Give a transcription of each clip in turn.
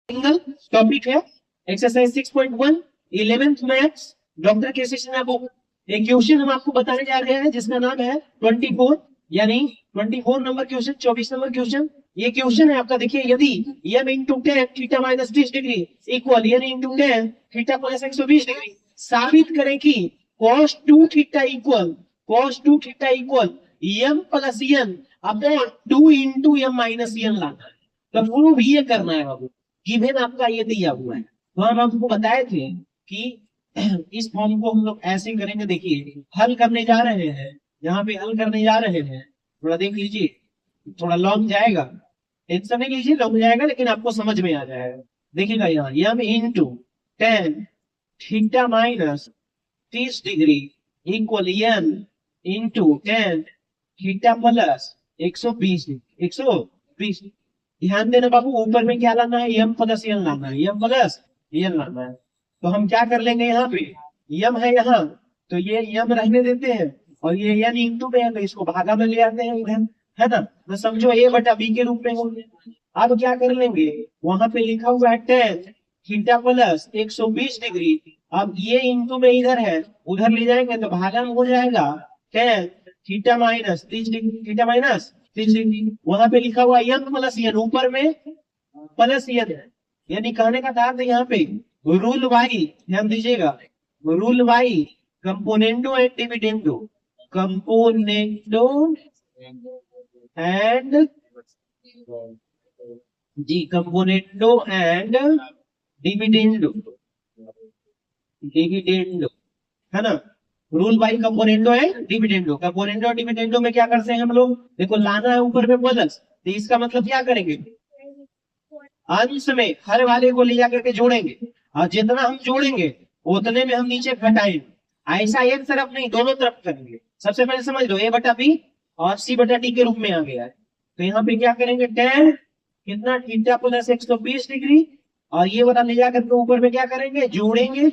Single topic है exercise 6.1 11th maths doctor के session book. एक क्वेश्चन हम आपको बताने जा रहे हैं जिसका नाम है 24 यानी 24 नंबर क्वेश्चन 24 नंबर क्वेश्चन। ये क्वेश्चन है आपका, देखिए यदि m into 10 theta minus 30 degree equal n into 10 theta plus 120 degree साबित करें कि cos 2 theta equal m plus n upon 2 into m minus n लाना है। तो वो भी ये करना है बाबू, गिवन आपका ये दिया हुआ है। तो हम आपको बताए थे कि इस फॉर्म को हम लोग ऐसे करेंगे। देखिए हल करने जा रहे हैं, यहाँ पे हल करने जा रहे हैं, थोड़ा देख लीजिए, थोड़ा लॉन्ग जाएगा, टेंशन नहीं लीजिए, लॉन्ग जाएगा लेकिन आपको समझ में आ जाएगा। देखिएगा यहाँ m into 10 theta minus 30 degree equal m into 10 theta plus 120 120। ध्यान देना बाबू, ऊपर में क्या लाना है, m प्लस n लाना है, m प्लस n लाना है। तो हम क्या कर लेंगे, यहाँ पे m है यहाँ, तो ये m रहने देते हैं और ये n इंटू में है तो इसको भागा में ले आते हैं इधर, है ना। तो समझो a बटा b के रूप में होंगे। अब क्या कर लेंगे, वहां पे लिखा हुआ है 10 थीटा प्लस 120 डिग्री। अब ये इंटू में इधर है, उधर ले जाएंगे तो भागा में हो जाएगा 10 theta minus 30 degree, theta minus 30 degree. वहां पे लिखा हुआ m प्लस n, ऊपर में प्लस n है, यानी कहने का था यहाँ पे रूल वाई, ध्यान दीजिएगा, रूल वाई componendo and dividendo, componendo and componendo and dividendo, dividendo है ना। रूल बाई कंपोनेंटो है डिविडेंडो, कंपोनेंटो और डिविडेंडो में क्या करते हैं हम लोग, देखो लाना है ऊपर में प्लस, तो इसका मतलब क्या करेंगे, अंश में हर वाले को ले जाकर के जोड़ेंगे और जितना हम जोड़ेंगे उतने में हम नीचे घटाएंगे। ऐसा एक तरफ नहीं, दोनों तरफ करेंगे। सबसे पहले समझ लो a बटा b और c बटा d के रूप में आ गया है। तो यहाँ पे क्या करेंगे, 10 कितना थीटा प्लस 120 डिग्री और ये वाला ले जाकर के ऊपर में क्या करेंगे, जोड़ेंगे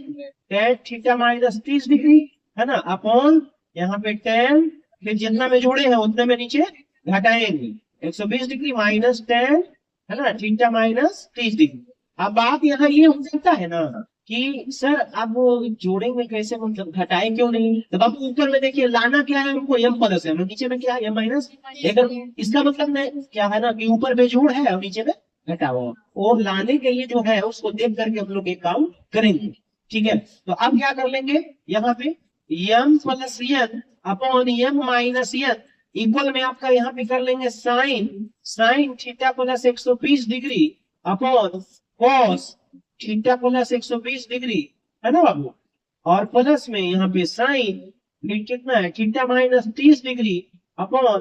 10 थीटा माइनस 30 डिग्री, है ना, अपॉन यहाँ पे 10, फिर जितना में जोड़े हैं उतने में नीचे घटाएंगे 120 डिग्री माइनस 10, है ना, थीटा माइनस 30 डिग्री। अब बात यहाँ ये हो सकता है ना कि सर अब वो जोड़ेंगे कैसे, मतलब घटाए क्यों नहीं। तो अब ऊपर में देखिए लाना क्या है हमको, m प्लस है, नीचे में क्या है m माइनस। अगर इसका मतलब नहीं क्या है ना कि ऊपर में जोड़ है और नीचे में घटा हुआ, और लाने के लिए जो है उसको देख करके हम लोग एक काम करेंगे। ठीक है, तो अब क्या कर लेंगे, यहाँ पे m plus n upon m minus n equal में आपका यहाँ पे कर लेंगे sine theta plus 120 degree upon cos theta plus 120 degree, है ना बाबू, और प्लस में यहाँ पे साइन कितना है theta minus 30 degree upon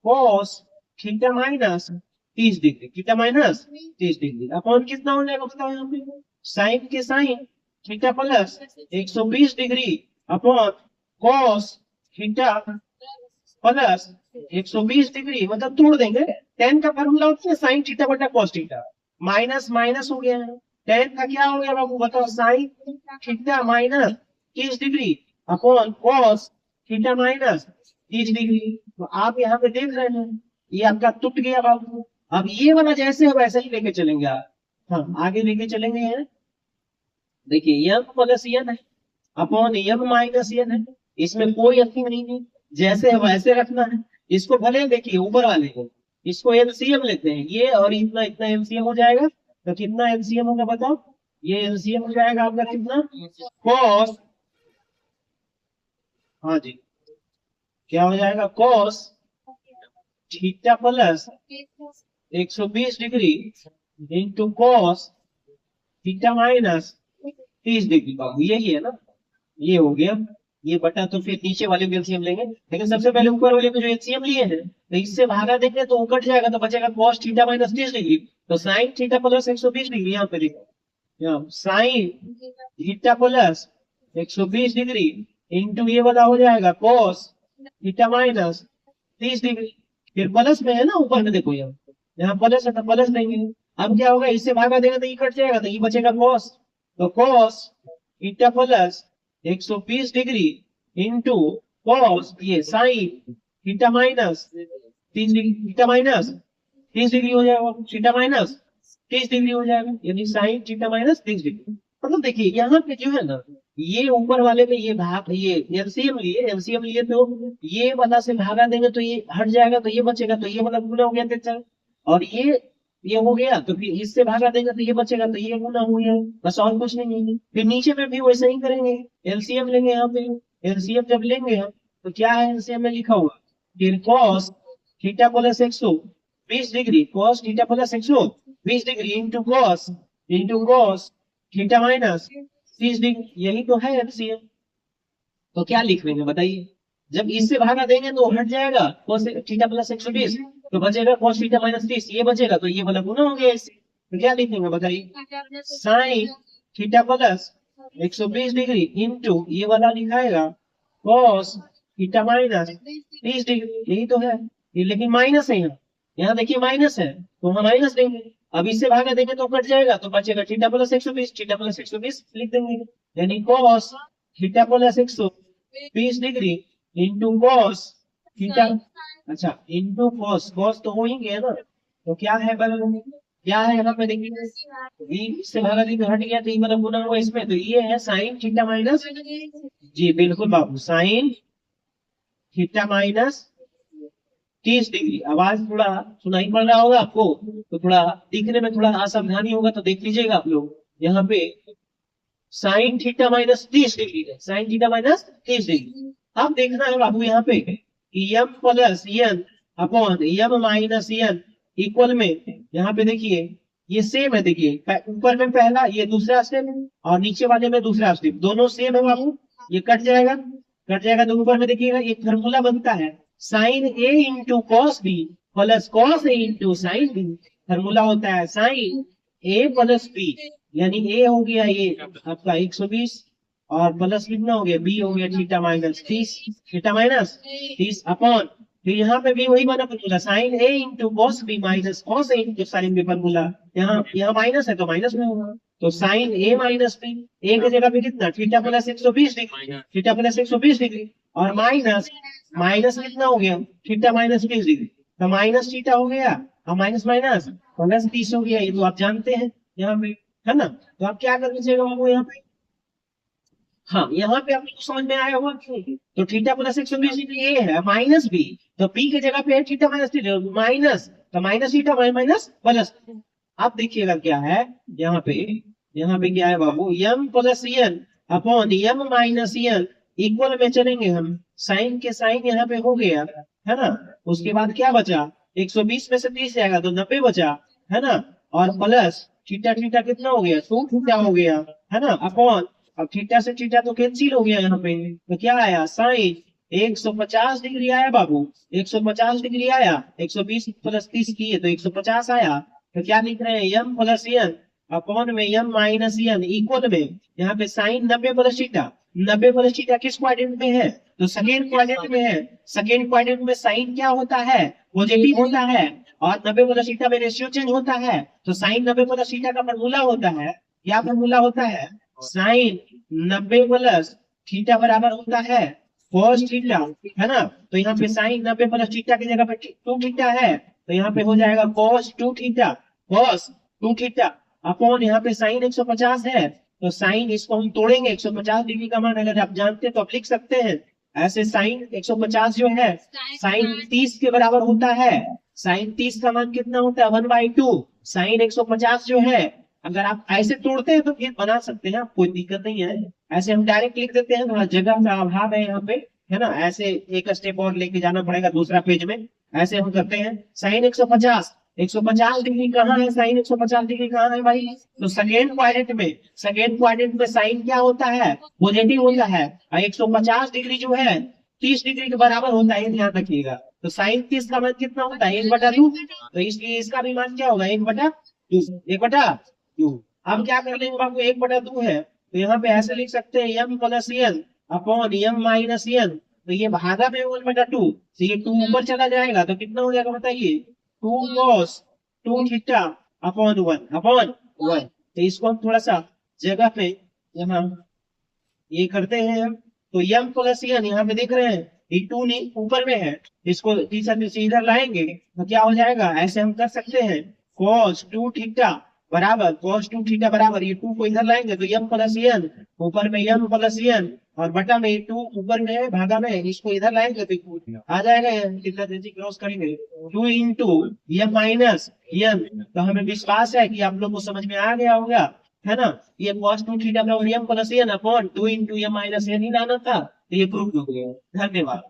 cos theta minus 30 degree, theta minus 30 degree upon कितना हो जाएगा बताओ, यहाँ पे साइन के sine theta plus 120 degree upon cos theta plus 120 degree, मतलब तोड़ देंगे। 10 का फॉर्मूला होता है साइन थीटा बटा कॉस थीटा, माइनस माइनस हो गया है। 10 का क्या हो गया बाबू बताओ, sign theta minus 30 degree upon cos theta minus 30 degree. तो आप यहाँ पे देख रहे हैं ये आपका टूट गया बाबू। अब ये वाला जैसे है वैसे ही लेके चलेंगे आप, हाँ आगे लेके चलेंगे यहाँ। देखिए m प्लस n है अपॉन m माइनस n है, इसमें कोई अंतर नहीं है, जैसे है वैसे रखना है। इसको भले देखिए ऊपर वाले को, इसको एलसीएम लेते हैं, ये और इतना इतना एलसीएम हो जाएगा, तो कितना एलसीएम होगा बताओ, ये एलसीएम हो जाएगा आपका कितना, कॉस, हाँ जी, क्या हो जाएगा, cos theta plus 120 degree into cos theta minus 30 degree. बाबू यही है ना, ये हो गया, ये बटा, तो फिर नीचे वाले भी एलसीएम लेंगे, लेकिन सबसे पहले ऊपर वाले में जो एलसीएम लिए हैं तो इससे भागा देंगे तो कट जाएगा, तो बचेगा cos थीटा माइनस 30 डिग्री, तो साइन थीटा प्लस 120 डिग्री, यहाँ पे देखो, यहाँ sine theta plus 120 degree into ये वाला हो जाएगा cos थीटा माइनस 30 डिग्री, फिर प्लस में है ना ऊपर में, देखो यहाँ प्लस है तो प्लस देंगे। अब क्या होगा, इससे भागा देगा तो ये कट जाएगा, तो ये बचेगा cos, तो cos theta plus 120 degree into cos ये sine theta minus 30 degree, theta minus 30 degree हो जाएगा, थीटा माइनस 30 डिग्री हो जाएगा, यानी साइन थीटा माइनस 30 डिग्री। मतलब देखिए यहाँ पे जो है ना, ये ऊपर वाले में ये भाग, ये एलसीएम लिए तो ये वाला से भागा देंगे तो ये हट जाएगा, तो ये बचेगा, तो ये वाला गुना हो गया तेरह, और ये हो गया तो फिर इससे भागा देंगे तो ये बचेगा, तो ये गुना हो गया, बस और कुछ नहीं है। फिर नीचे में भी वैसे ही करेंगे, एलसीएम लेंगे यहाँ पे। एलसीएम जब लेंगे हम तो क्या है एलसीएम में लिखा हुआ, फिर cos theta plus 120 degree, cos theta plus 120 degree into cos theta minus 30 degree, यही तो है एलसीएम। तो क्या लिख लेंगे बताइए, जब इससे भागा देंगे तो हट जाएगा cos थीटा प्लस 120, तो बचेगा cos थीटा माइनस 30, ये बचेगा तो ये वाला गुना हो गया इससे। तो क्या लिखेंगे बताइए, sine theta plus 120 degree into ये वाला लिखाएगा cos थीटा माइनस 30 डिग्री, यही तो है ये, लेकिन माइनस है यहाँ, यहाँ देखिए माइनस है तो हम माइनस देंगे, अब इससे भागा देंगे तो कट जाएगा, तो बचेगा थीटा प्लस 120, थीटा प्लस 120 लिख देंगे, यानी cos theta plus 120 degree into cos theta, अच्छा इंटू कॉस, कॉस तो हो ही गया ना, तो क्या है बगल में, क्या है यहाँ पे देखिए, ये इससे भागा देंगे हट गया, तो ये मतलब गुना हुआ इसमें, तो ये है साइन थीटा माइनस, जी बिल्कुल बाबू, साइन थीटा माइनस 30 डिग्री। आवाज थोड़ा सुनाई पड़ रहा होगा आपको, तो थोड़ा दिखने में थोड़ा असावधानी होगा, तो देख लीजिएगा आप लोग यहाँ पे साइन थीटा माइनस 30 डिग्री है, साइन थीटा माइनस 30 डिग्री। अब देखना है बाबू यहाँ पे M plus N upon M minus N equal में, यहाँ पे देखिए ये सेम है, देखिए ऊपर में पहला ये दूसरा स्टेप और नीचे वाले में दूसरा स्टेप, दोनों सेम है बाबू, ये कट जाएगा, कट जाएगा तो ऊपर में देखिएगा एक फॉर्मूला बनता है sine A into cos B plus cos A into sine B, formula होता है साइन ए प्लस बी, यानी ए हो गया ये आपका 120 और प्लस कितना हो गया बी हो गया theta minus 30, theta minus 30 upon, फिर यहाँ पे भी वही बना formula sine A into cos B minus cos A into sine B, formula यहाँ माइनस है तो माइनस में होगा, तो sine A minus B, A की जगह पे कितना theta plus 120 degree, theta plus 120 degree और माइनस माइनस कितना हो गया थीटा माइनस 20 डिग्री, तो माइनस थीटा हो गया और माइनस माइनस प्लस 30 हो गया, ये तो आप जानते हैं यहाँ पे, है ना। तो आप क्या कर लीजिएगा बाबू यहाँ पे, हाँ यहाँ पे आपको समझ में आया होगा कि तो थीटा प्लस 120 डिग्री ए है माइनस बी, तो बी की जगह पे है थीटा माइनस थीटा माइनस, तो माइनस थीटा माइनस प्लस। आप देखिएगा क्या है यहाँ पे क्या है बाबू, M plus N upon M minus N equal में चलेंगे हम, साइन के साइन यहाँ पे हो गया, है ना। उसके बाद क्या बचा, 120 में से 30 जाएगा तो 90 बचा, है ना, और प्लस थीटा थीटा कितना हो गया 2 थीटा हो गया, है ना, अपॉन अब थीटा से थीटा तो कैंसिल हो गया यहाँ पे, तो क्या आया साइन 150 डिग्री आया बाबू, 150 डिग्री आया, 120 प्लस 30 किए तो 150 आया, तो क्या लिख रहे हैं एम प्लस एन अपॉन में एम माइनस एन इक्वल में, यहाँ पे sine 90 plus theta, 90 plus theta किस क्वाड्रेंट में है, तो सेकेंड क्वाड्रेंट में है, सेकेंड क्वाड्रेंट में साइन क्या होता है पॉजिटिव होता है, और 90 प्लस थीटा में रेशियो चेंज होता है, तो साइन 90 प्लस थीटा का फॉर्मूला होता है, क्या फॉर्मूला होता है, साइन 90 प्लस थीटा बराबर होता है cos थीटा, है ना। तो यहाँ पे साइन 90 प्लस थीटा की जगह पे 2 थीटा है, तो यहाँ पे हो जाएगा cos 2 theta, cos 2 theta upon यहाँ पे साइन 150 है, तो साइन इसको हम तोड़ेंगे, 150 डिग्री का मान अगर आप जानते हैं तो आप लिख सकते हैं ऐसे, साइन 150 जो है साइन 30 के बराबर होता है, साइन 30 का मान कितना होता है 1/2, साइन 150 जो है अगर आप ऐसे तोड़ते हैं तो फिर बना सकते हैं, कोई दिक्कत नहीं है, ऐसे हम डायरेक्ट लिख देते हैं, थोड़ा जगह का अभाव है यहाँ पे, है ना, ऐसे एक स्टेप और लेके जाना पड़ेगा दूसरा पेज में, ऐसे हम करते हैं साइन 150 डिग्री कहाँ है, साइन 150 डिग्री कहाँ है भाई, तो सेकेंड क्वाड्रेंट में साइन क्या होता है पॉजिटिव होता है, और 150 डिग्री जो है 30 डिग्री के बराबर होता है, ध्यान रखिएगा, तो साइन 30 का मान कितना होता है 1/2, तो इसलिए इसका भी मान क्या होगा 1/2। अब क्या कर लेंगे बाबू 1/2 है, तो यहाँ पे ऐसे लिख सकते हैं M plus N upon M minus N, तो ये भागा में 1/2, तो ये 2 ऊपर चला जाएगा तो कितना हो जाएगा बताइए 2 cos 2 थीटा अपॉन 1, तो इसको हम थोड़ा सा जगह पे यहाँ ये करते हैं हम, तो एम प्लस एन यहाँ पे देख रहे हैं ये 2 ऊपर में है, इसको टीचर से इधर लाएंगे तो क्या हो जाएगा, ऐसे हम कर सकते हैं cos 2 थीटा बराबर cos 2 थीटा बराबर, ये 2 को इधर लाएंगे तो m प्लस n, ऊपर में m प्लस n और बटा में 2 ऊपर में है भागा में, इसको इधर लाएंगे तो आ जाएगा कितना तेजी क्रॉस करेंगे 2 इंटू m माइनस n। तो हमें विश्वास है कि आप लोग को समझ में आ गया होगा, है ना। ये cos 2 थीटा बराबर m plus n upon 2 into m minus n ही लाना था, तो ये प्रूफ हो गया। धन्यवाद।